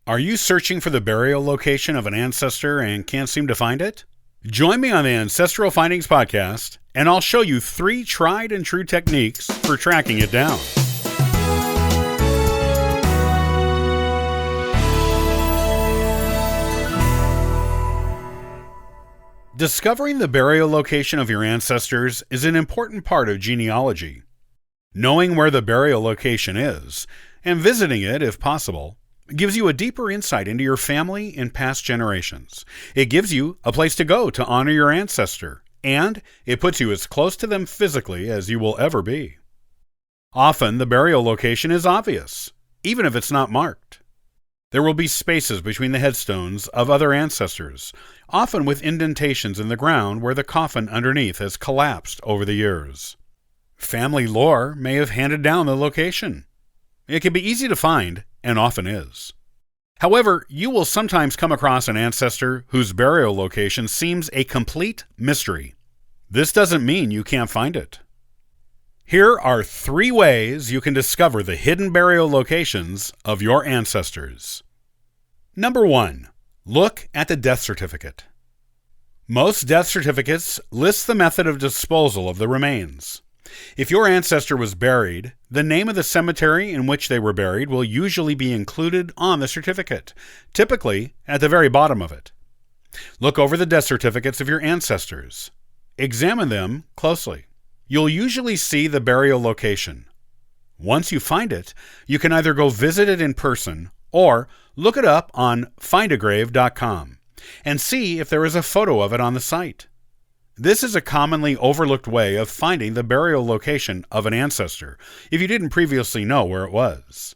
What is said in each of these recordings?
Are you searching for the burial location of an ancestor and can't seem to find it? Join me on the Ancestral Findings podcast, and I'll show you 3 tried and true techniques for tracking it down. Discovering the burial location of your ancestors is an important part of genealogy. Knowing where the burial location is, and visiting it if possible, gives you a deeper insight into your family in past generations. It gives you a place to go to honor your ancestor, and it puts you as close to them physically as you will ever be. Often, the burial location is obvious, even if it's not marked. There will be spaces between the headstones of other ancestors, often with indentations in the ground where the coffin underneath has collapsed over the years. Family lore may have handed down the location. It can be easy to find, and often is. However, you will sometimes come across an ancestor whose burial location seems a complete mystery. This doesn't mean you can't find it. Here are 3 ways you can discover the hidden burial locations of your ancestors. Number 1. Look at the death certificate. Most death certificates list the method of disposal of the remains. If your ancestor was buried, the name of the cemetery in which they were buried will usually be included on the certificate, typically at the very bottom of it. Look over the death certificates of your ancestors. Examine them closely. You'll usually see the burial location. Once you find it, you can either go visit it in person or look it up on findagrave.com and see if there is a photo of it on the site. This is a commonly overlooked way of finding the burial location of an ancestor if you didn't previously know where it was.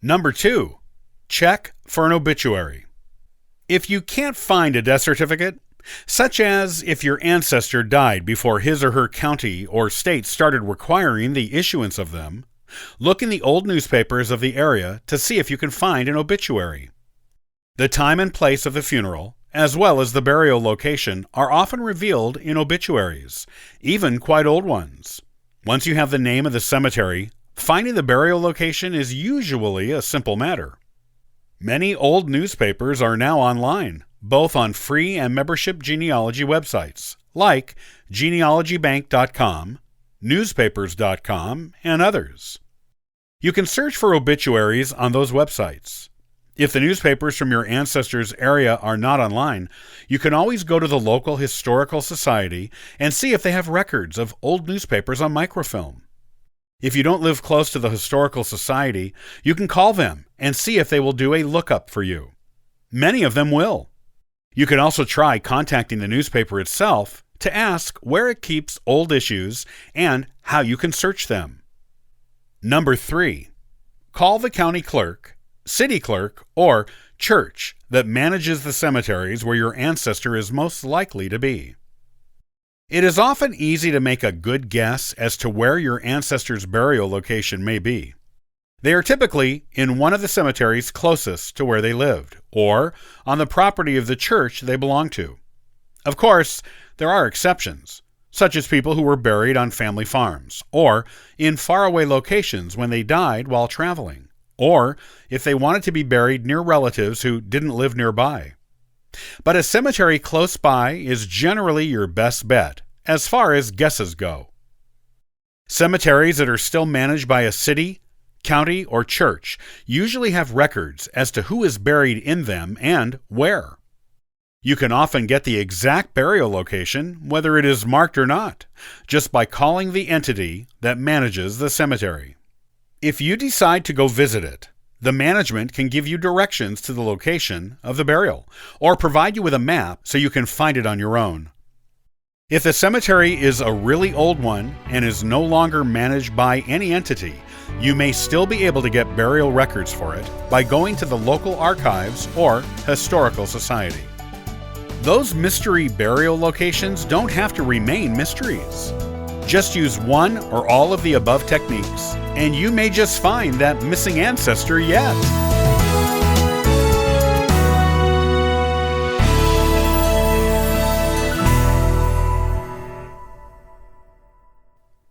Number 2. Check for an obituary. If you can't find a death certificate, such as if your ancestor died before his or her county or state started requiring the issuance of them, look in the old newspapers of the area to see if you can find an obituary. The time and place of the funeral, as well as the burial location, are often revealed in obituaries, even quite old ones. Once you have the name of the cemetery, finding the burial location is usually a simple matter. Many old newspapers are now online, both on free and membership genealogy websites, like genealogybank.com, newspapers.com, and others. You can search for obituaries on those websites. If the newspapers from your ancestors' area are not online, you can always go to the local historical society and see if they have records of old newspapers on microfilm. If you don't live close to the historical society, you can call them and see if they will do a lookup for you. Many of them will. You can also try contacting the newspaper itself to ask where it keeps old issues and how you can search them. Number 3. Call the county clerk, city clerk, or church that manages the cemeteries where your ancestor is most likely to be. It is often easy to make a good guess as to where your ancestor's burial location may be. They are typically in one of the cemeteries closest to where they lived, or on the property of the church they belong to. Of course, there are exceptions, such as people who were buried on family farms, or in faraway locations when they died while traveling, or if they wanted to be buried near relatives who didn't live nearby. But a cemetery close by is generally your best bet, as far as guesses go. Cemeteries that are still managed by a city, county, or church usually have records as to who is buried in them and where. You can often get the exact burial location, whether it is marked or not, just by calling the entity that manages the cemetery. If you decide to go visit it, the management can give you directions to the location of the burial, or provide you with a map so you can find it on your own. If the cemetery is a really old one and is no longer managed by any entity, you may still be able to get burial records for it by going to the local archives or historical society. Those mystery burial locations don't have to remain mysteries. Just use one or all of the above techniques, and you may just find that missing ancestor yet.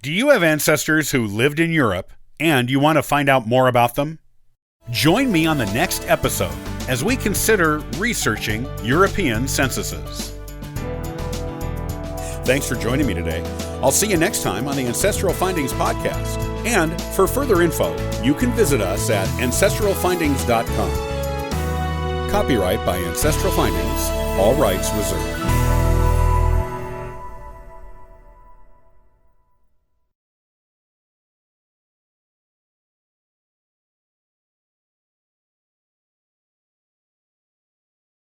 Do you have ancestors who lived in Europe and you want to find out more about them? Join me on the next episode as we consider researching European censuses. Thanks for joining me today. I'll see you next time on the Ancestral Findings podcast. And for further info, you can visit us at ancestralfindings.com. Copyright by Ancestral Findings, all rights reserved.